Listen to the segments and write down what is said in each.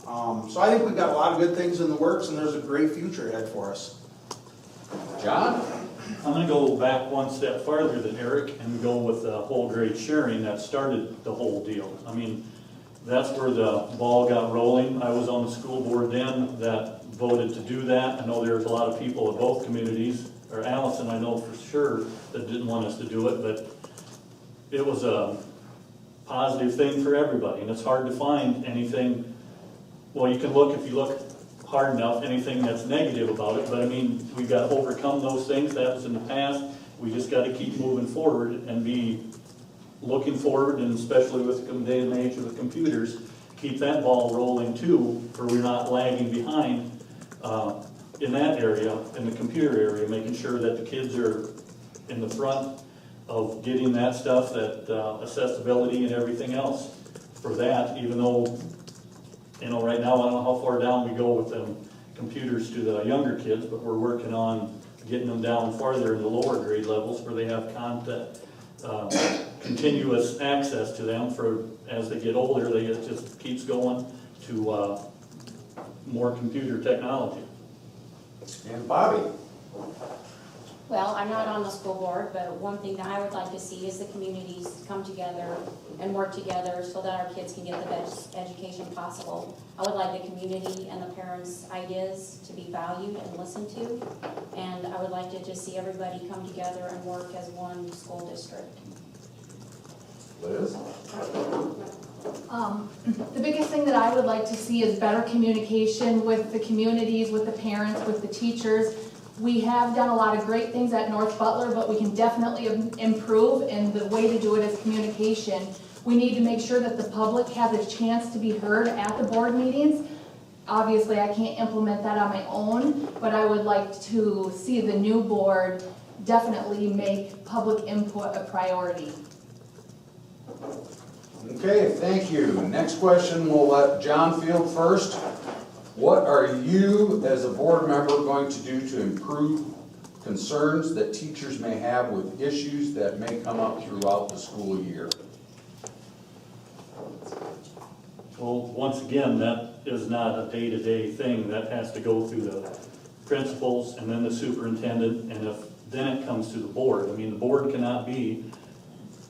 So I think we've got a lot of good things in the works, and there's a great future ahead for us. John? I'm going to go back one step farther than Eric and go with the whole grade sharing that started the whole deal. I mean, that's where the ball got rolling. I was on the school board then that voted to do that. I know there was a lot of people at both communities, or Allison I know for sure, that didn't want us to do it, but it was a positive thing for everybody, and it's hard to find anything. Well, you can look, if you look hard enough, anything that's negative about it, but I mean, we've got to overcome those things. That was in the past. We just got to keep moving forward and be looking forward, and especially with the day and age of the computers, keep that ball rolling too, for we're not lagging behind in that area, in the computer area, making sure that the kids are in the front of getting that stuff, that accessibility and everything else for that, even though, you know, right now I don't know how far down we go with them computers to the younger kids, but we're working on getting them down farther in the lower grade levels where they have content, continuous access to them for as they get older. It just keeps going to more computer technology. And Bobby? Well, I'm not on the school board, but one thing that I would like to see is the communities come together and work together so that our kids can get the best education possible. I would like the community and the parents' ideas to be valued and listened to. And I would like to just see everybody come together and work as one school district. Liz? The biggest thing that I would like to see is better communication with the communities, with the parents, with the teachers. We have done a lot of great things at North Butler, but we can definitely improve, and the way to do it is communication. We need to make sure that the public has a chance to be heard at the board meetings. Obviously, I can't implement that on my own, but I would like to see the new board definitely make public input a priority. Okay, thank you. Next question, we'll let John field first. What are you, as a board member, going to do to improve concerns that teachers may have with issues that may come up throughout the school year? Well, once again, that is not a day-to-day thing. That has to go through the principals and then the superintendent, and then it comes to the board. I mean, the board cannot be,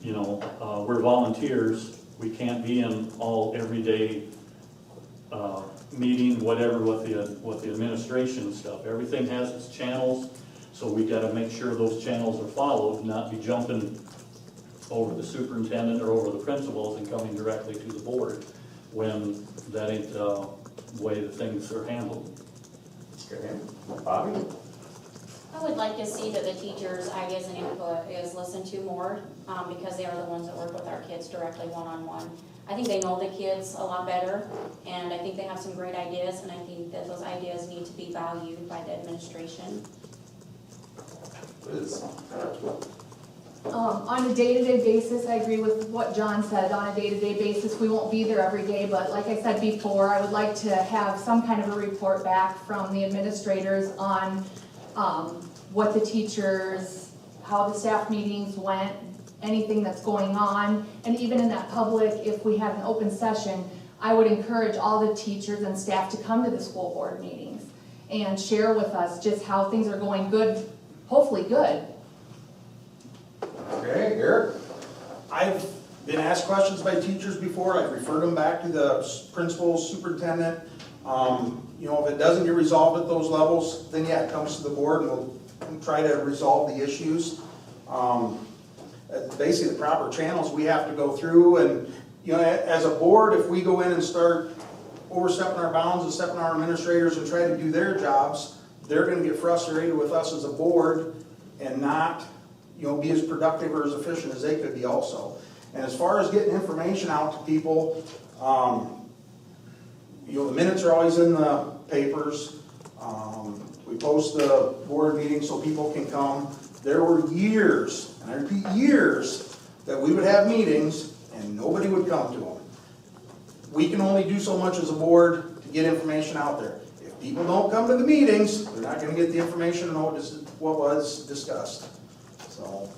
you know, we're volunteers. We can't be in all everyday meeting, whatever, with the administration and stuff. Everything has its channels, so we got to make sure those channels are followed, not be jumping over the superintendent or over the principals and coming directly to the board when that ain't the way the things are handled. Okay, Bobby? I would like to see that the teachers' ideas and input is listened to more because they are the ones that work with our kids directly one-on-one. I think they know the kids a lot better, and I think they have some great ideas, and I think that those ideas need to be valued by the administration. Liz? On a day-to-day basis, I agree with what John said. On a day-to-day basis, we won't be there every day, but like I said before, I would like to have some kind of a report back from the administrators on what the teachers, how the staff meetings went, anything that's going on. And even in that public, if we have an open session, I would encourage all the teachers and staff to come to the school board meetings and share with us just how things are going good, hopefully good. Okay, Eric? I've been asked questions by teachers before. I've referred them back to the principal, superintendent. You know, if it doesn't get resolved at those levels, then yeah, it comes to the board and we'll try to resolve the issues. Basically, the proper channels we have to go through, and you know, as a board, if we go in and start overstepping our bounds and stepping our administrators and try to do their jobs, they're going to get frustrated with us as a board and not, you know, be as productive or as efficient as they could be also. And as far as getting information out to people, you know, the minutes are always in the papers. We post the board meeting so people can come. There were years, and I repeat years, that we would have meetings and nobody would come to them. We can only do so much as a board to get information out there. If people don't come to the meetings, they're not going to get the information and know what was discussed. So.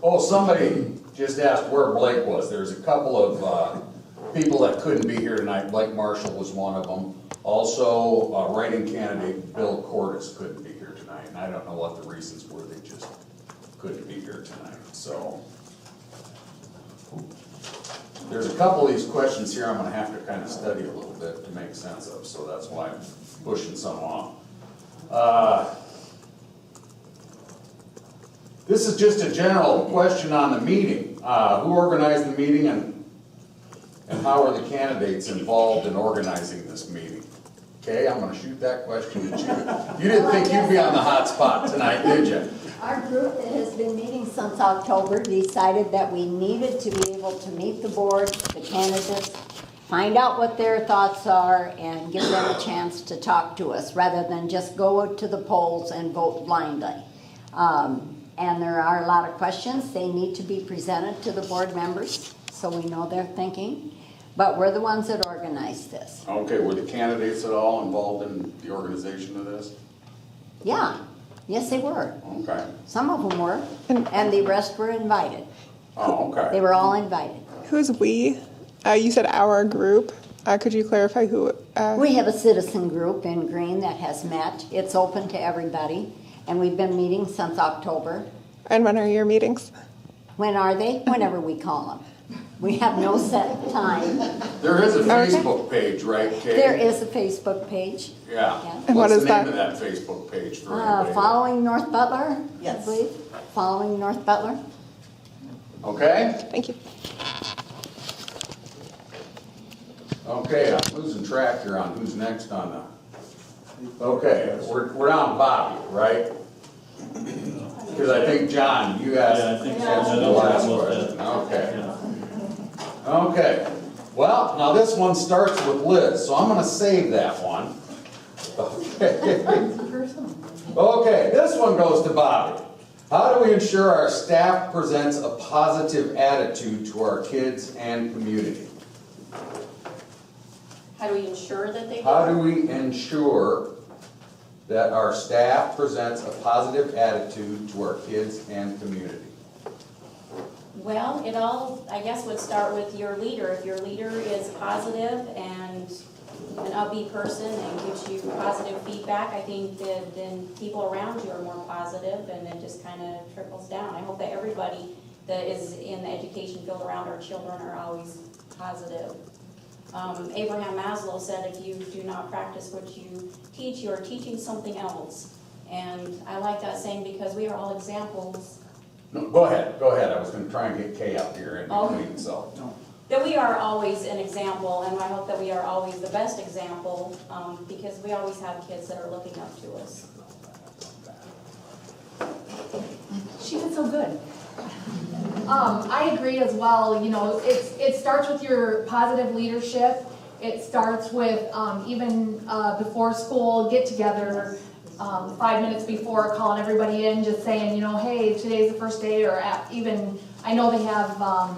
Oh, somebody just asked where Blake was. There's a couple of people that couldn't be here tonight. Blake Marshall was one of them. Also, writing candidate Bill Cordes couldn't be here tonight, and I don't know what the reasons were. They just couldn't be here tonight. So there's a couple of these questions here I'm going to have to kind of study a little bit to make sense of. So that's why I'm pushing some off. This is just a general question on the meeting. Who organized the meeting and how are the candidates involved in organizing this meeting? Okay, I'm gonna shoot that question at you. You didn't think you'd be on the hot spot tonight, did you? Our group that has been meeting since October decided that we needed to be able to meet the board, the candidates, find out what their thoughts are, and give them a chance to talk to us, rather than just go to the polls and vote blindly. And there are a lot of questions. They need to be presented to the board members, so we know their thinking. But we're the ones that organized this. Okay, were the candidates at all involved in the organization of this? Yeah, yes they were. Okay. Some of them were, and the rest were invited. Oh, okay. They were all invited. Who's we? You said our group. Could you clarify who? We have a citizen group in Green that has met. It's open to everybody, and we've been meeting since October. And when are your meetings? When are they? Whenever we call them. We have no set time. There is a Facebook page, right, Kay? There is a Facebook page. Yeah. And what What's is the that? name of that Facebook page for anybody? Following North Butler, I Yes. believe. Following North Butler. Okay? Thank you. Okay, I'm losing track here on who's next on the... Okay, we're down to Bobby, right? Because I think, John, you asked Yeah, I think so. answered the last question. Okay. Yeah. Okay. Well, now this one starts with Liz, so I'm going to save that one. Okay. Okay, this one goes to Bobby. How do we ensure our staff presents a positive attitude to our kids and community? How do we ensure that they do? How do we ensure that our staff presents a positive attitude to our kids and community? Well, it all, I guess, would start with your leader. If your leader is positive and an upbeat person and gives you positive feedback, I think that then people around you are more positive, and it just kind of trickles down. I hope that everybody that is in the education field around our children are always positive. Abraham Maslow said, if you do not practice what you teach, you are teaching something else. And I like that saying because we are all examples. No, go ahead. I was going to try and get Kay up here in between, so. That we are always an example, and I hope that we are always the best example, because we always have kids that are looking up to us. She did so good. I agree as well. You know, it starts with your positive leadership. It starts with even before school get-together, 5 minutes before, calling everybody in, just saying, you know, hey, today's the first day, or even, I know they have, I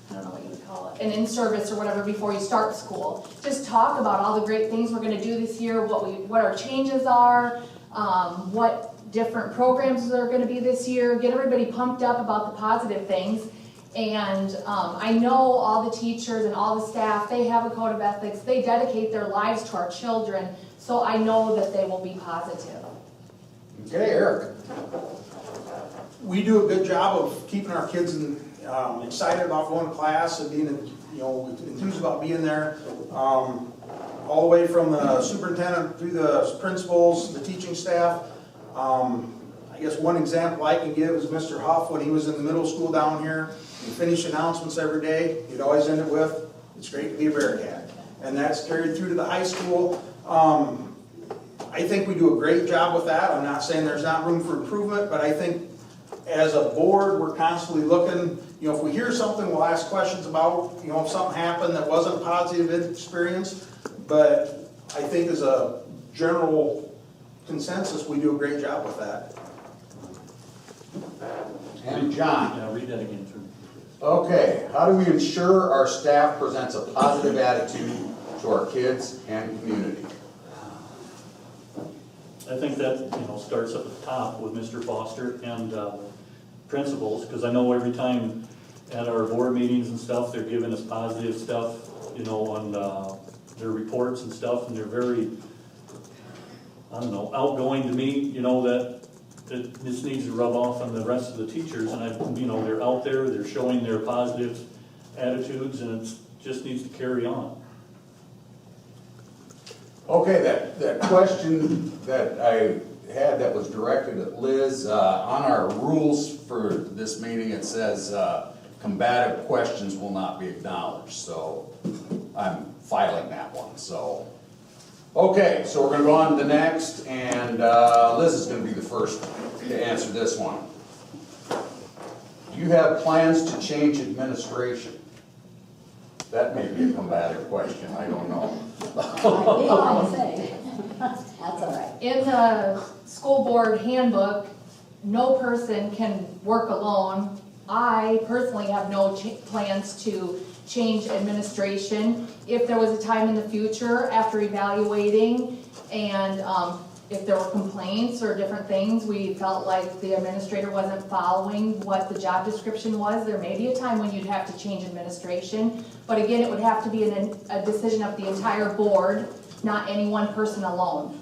don't know what you would call it, an in-service or whatever before you start school. Just talk about all the great things we're going to do this year, what our changes are, what different programs there are going to be this year, get everybody pumped up about the positive things. And I know all the teachers and all the staff, they have a code of ethics, they dedicate their lives to our children, so I know that they will be positive. Okay, Eric. We do a good job of keeping our kids excited about going to class and being, enthused about being there. All the way from the superintendent through the principals, the teaching staff. I guess one example I can give is Mr. Huff, when he was in the middle school down here, he finished announcements every day. He'd always end it with, "It's great to be a Bearcat." And that's carried through to the high school. I think we do a great job with that. I'm not saying there's not room for improvement, but I think as a board, we're constantly looking, if we hear something, we'll ask questions about, if something happened that wasn't a positive experience. But I think as a general consensus, we do a great job with that. And John. Yeah, read that again through. Okay, how do we ensure our staff presents a positive attitude to our kids and community? I think that, starts at the top with Mr. Foster and principals, because I know every time at our board meetings and stuff, they're giving us positive stuff, you know, on their reports and stuff, and they're very, I don't know, outgoing to me, you know, that this needs to rub off on the rest of the teachers, and you know, they're out there, they're showing their positive attitudes, and it just needs to carry on. Okay, that question that I had that was directed at Liz, on our rules for this meeting, it says, combative questions will not be acknowledged, so I'm filing that one, so. Okay, so we're gonna go on to the next, and Liz is gonna be the first to answer this one. Do you have plans to change administration? That may be a combative question, I don't know. I'll say. That's all right. In the school board handbook, no person can work alone. I personally have no plans to change administration. If there was a time in the future after evaluating and if there were complaints or different things, we felt like the administrator wasn't following what the job description was, there may be a time when you'd have to change administration. But again, it would have to be a decision of the entire board, not any one person alone.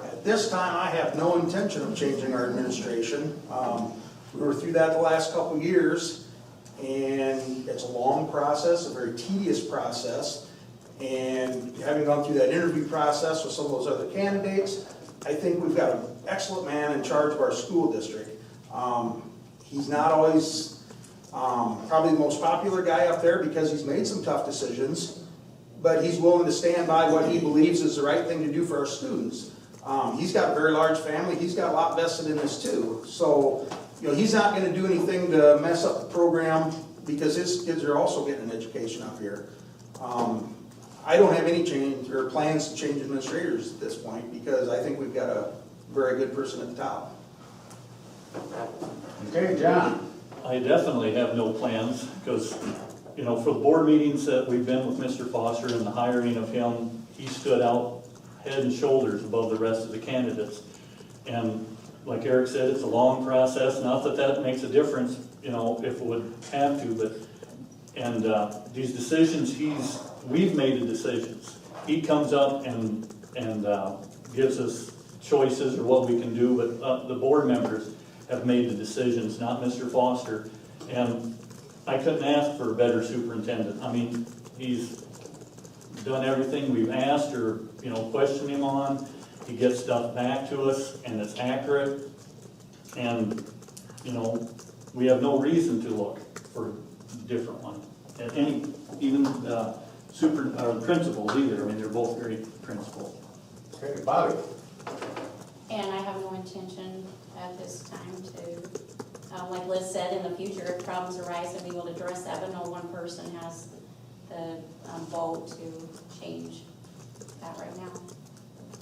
At this time, I have no intention of changing our administration. We were through that the last couple of years, and it's a long process, a very tedious process. And having gone through that interview process with some of those other candidates, I think we've got an excellent man in charge of our school district. He's not always probably the most popular guy up there because he's made some tough decisions, but he's willing to stand by what he believes is the right thing to do for our students. He's got a very large family. He's got a lot vested in this too. So, you know, he's not going to do anything to mess up the program because his kids are also getting an education up here. I don't have any change or plans to change administrators at this point because I think we've got a very good person at the top. Okay, John. I definitely have no plans, because, you know, for the board meetings that we've been with Mr. Foster and the hiring of him, he stood out head and shoulders above the rest of the candidates. And like Eric said, it's a long process, not that that makes a difference, you know, if it would have to, but, and these decisions, we've made the decisions. He comes up and gives us choices or what we can do, but the board members have made the decisions, not Mr. Foster. And I couldn't ask for a better superintendent. I mean, he's done everything we've asked or, you know, questioned him on. He gets stuff back to us and it's accurate. And, you know, we have no reason to look for a different one. And even principals either. I mean, they're both great principals. Okay, Bobby. And I have no intention at this time to, like Liz said, in the future, if problems arise, then we will address that, but no one person has the vote to change that right now.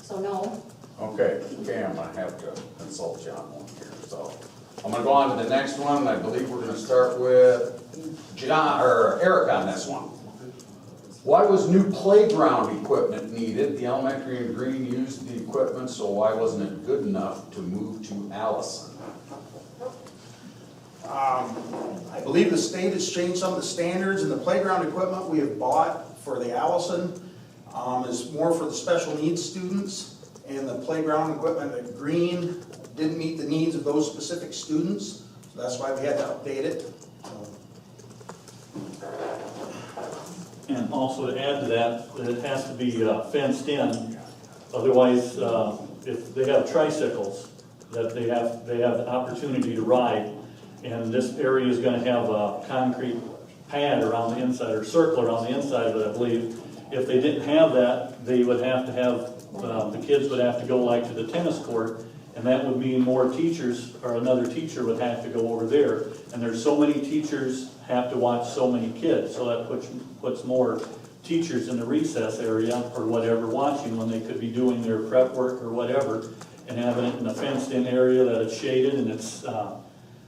So no. Okay, I'm gonna have to consult you on one here, so. I'm gonna go on to the next one. I believe we're gonna start with Eric on this one. Why was new playground equipment needed? The elementary in Green used the equipment, so why wasn't it good enough to move to Allison? I believe the state has changed some of the standards, and the playground equipment we have bought for the Allison is more for the special needs students, and the playground equipment at Green didn't meet the needs of those specific students, so that's why we had to update it. And also to add to that, it has to be fenced in. Otherwise, if they have tricycles that they have the opportunity to ride, and this area is going to have a concrete pad around the inside, or circle around the inside of it, I believe. If they didn't have that, they would have to have, the kids would have to go like to the tennis court, and that would mean more teachers, or another teacher would have to go over there. And there's so many teachers have to watch so many kids, so that puts more teachers in the recess area or whatever watching when they could be doing their prep work or whatever, and having it in a fenced-in area that it's shaded, and it's, I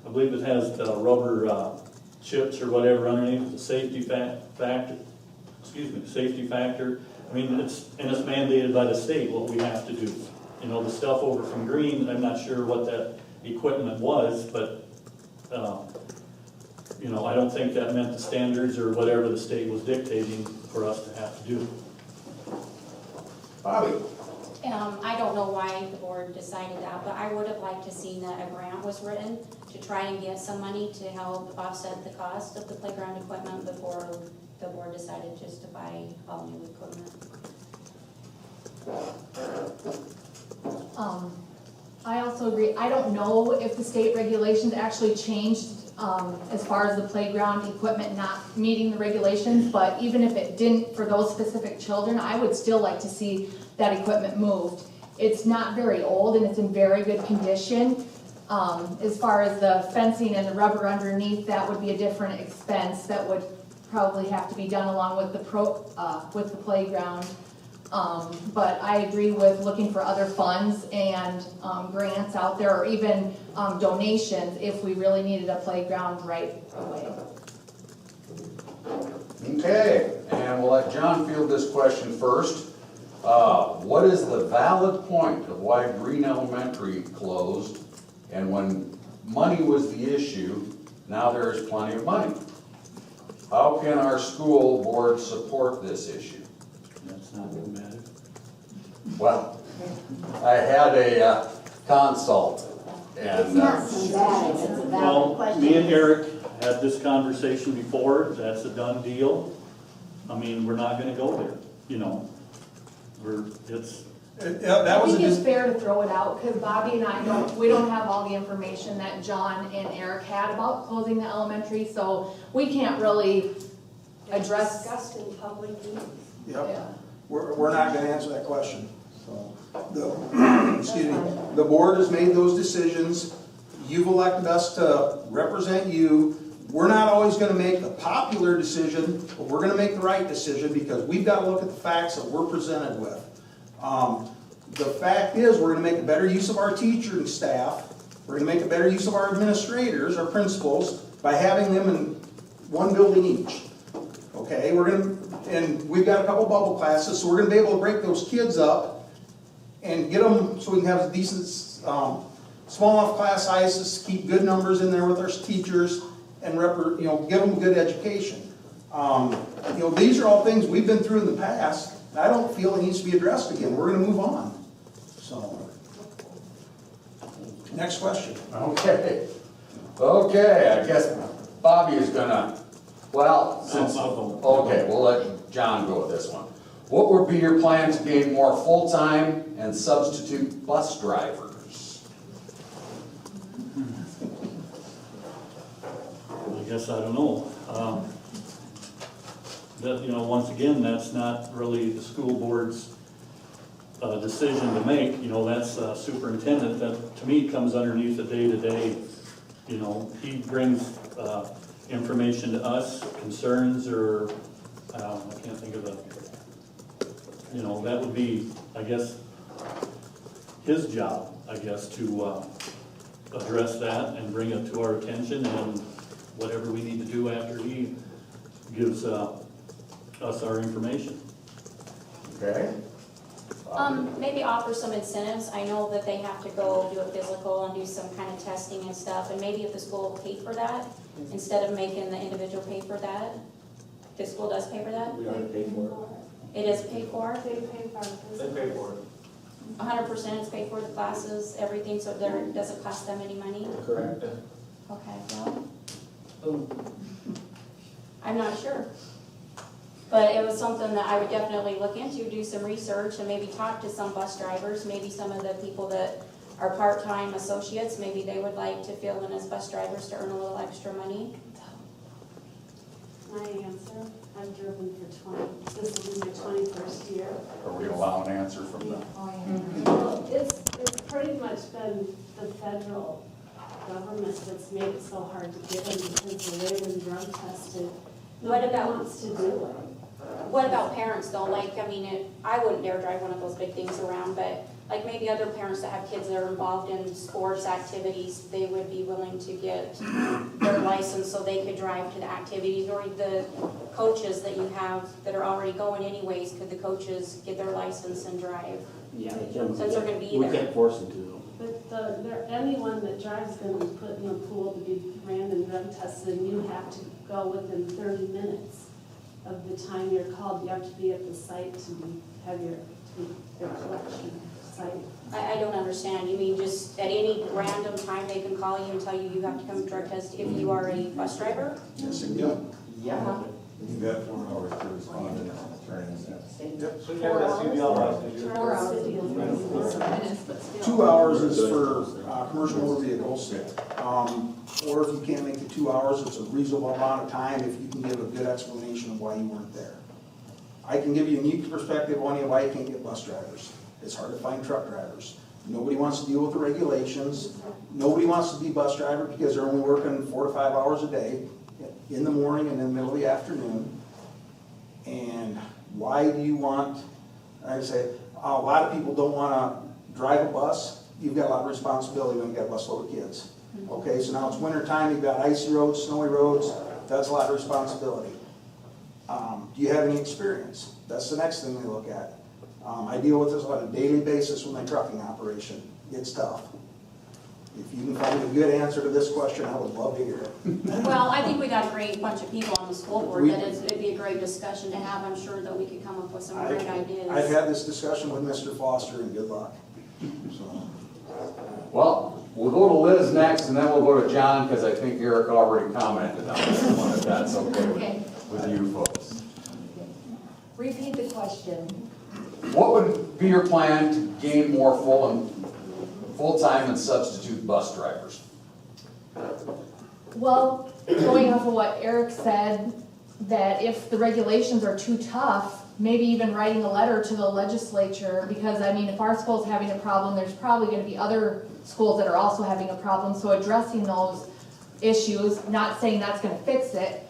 believe it has the rubber chips or whatever underneath, the safety factor. Safety factor. I mean, it's mandated by the state what we have to do. You know, the stuff over from Green, I'm not sure what that equipment was, but You know, I don't think that meant the standards or whatever the state was dictating for us to have to do. Bobby? I don't know why the board decided that, but I would have liked to see that a grant was written to try and get some money to help offset the cost of the playground equipment before the board decided just to buy all new equipment. I also agree, I don't know if the state regulations actually changed as far as the playground equipment not meeting the regulations, but even if it didn't for those specific children, I would still like to see that equipment moved. It's not very old and it's in very good condition. As far as the fencing and the rubber underneath, that would be a different expense that would probably have to be done along with the playground. But I agree with looking for other funds and grants out there, or even donations if we really needed a playground right away. Okay, and we'll let John field this question first. What is the valid point of why Green Elementary closed? And when money was the issue, now there is plenty of money. How can our school board support this issue? That's not what mattered. Well, I had a consult, and It's not so bad, it's a valid Well, question. me and Eric had this conversation before, that's a done deal. I mean, we're not gonna go there, you know. That I was think a it's fair to throw it out, because Bobby and I we don't have all the information that John and Eric had about closing the elementary, so we can't really address. Discussed in public meetings. Yep. Yeah. We're not gonna answer that question. So, excuse me, the board has made those decisions. You've elected us to represent you. We're not always gonna make the popular decision, but we're gonna make the right decision because we've gotta look at the facts that we're presented with. The fact is, we're gonna make a better use of our teaching staff. We're gonna make a better use of our administrators, our principals, by having them in one building each. Okay, and we've got a couple bubble classes, so we're gonna be able to break those kids up and get them so we can have a decent, small enough class sizes, keep good numbers in there with our teachers, and give them good education. These are all things we've been through in the past. I don't feel it needs to be addressed again. We're gonna move on. So, next question. okay. Okay, I guess Bobby is gonna, well, since, I'll go. okay, we'll let John go with this one. What would be your plan to gain more full-time and substitute bus drivers? I guess I don't know. Once again, that's not really the school board's decision to make. That's superintendent that, to me, comes underneath the day-to-day. He brings information to us, concerns, or, I can't think of that would be, I guess, his job, to address that and bring it to our attention, and whatever we need to do after he gives us our information. Okay? Maybe offer some incentives. I know that they have to go do a physical and do some kind of testing and stuff, and maybe if the school paid for that, instead of making the individual pay for that, the school does pay for that? We already paid for it. It is paid for? They pay for it. They paid for it. 100% is paid for, the classes, everything, so there doesn't cost them any money? Correct. Okay, well, I'm not sure. But it was something that I would definitely look into, do some research, and maybe talk to some bus drivers, maybe some of the people that are part-time associates, maybe they would like to fill in as bus drivers to earn a little extra money. My answer, I've driven for this will be my 21st year. Are we allowing an answer from them? Well, it's pretty much been the federal government that's made it so hard to get in because the way they're drug tested. What about- Nobody wants to do it. What about parents though? I wouldn't dare drive one of those big things around, but like maybe other parents that have kids that are involved in sports activities, they would be willing to get their license so they could drive to the activities, or the coaches that you have that are already going anyways, could the coaches get their license and drive? Yeah, they can. Since they're gonna be We there. can't force them to, though. But anyone that drives gonna be put in a pool to be ran and drug tested, and you have to go within 30 minutes of the time you're called. You have to be at the site to have your collection site. I don't understand. You mean just at any random time they can call you and tell you you have to come drug test if you are a bus driver? Yes, and yeah. Uh-huh. You got 4 hours to respond to training. So you have that CDL license, you're- 4 hours, minutes, but still. 2 hours is for commercial motor vehicles. Or if you can't make the 2 hours, it's a reasonable amount of time if you can give a good explanation of why you weren't there. I can give you a unique perspective on why you can't get bus drivers. It's hard to find truck drivers. Nobody wants to deal with the regulations. Nobody wants to be bus driver because they're only working 4 to 5 hours a day in the morning and in the middle of the afternoon. And why do you want, I say, a lot of people don't want to drive a bus. You've got a lot of responsibility when you've got a busload of kids. Okay, so now it's winter time, you've got icy roads, snowy roads, that's a lot of responsibility. Do you have any experience? That's the next thing they look at. I deal with this on a daily basis with my trucking operation. It's tough. If you can find a good answer to this question, I would love to hear it. Well, I think we got a great bunch of people on the school board, that it'd be a great discussion to have. I'm sure that we could come up with some great ideas. I've had this discussion with Mr. Foster, and good luck. So. Well, we'll go to Liz next, and then we'll go to John, because I think Eric already commented on this one, if that's okay with you folks. Repeat the question. What would be your plan to gain more full-time and substitute bus drivers? Well, going off of what Eric said, that if the regulations are too tough, maybe even writing a letter to the legislature, because I mean, if our school's having a problem, there's probably gonna be other schools that are also having a problem, so addressing those issues, not saying that's gonna fix it,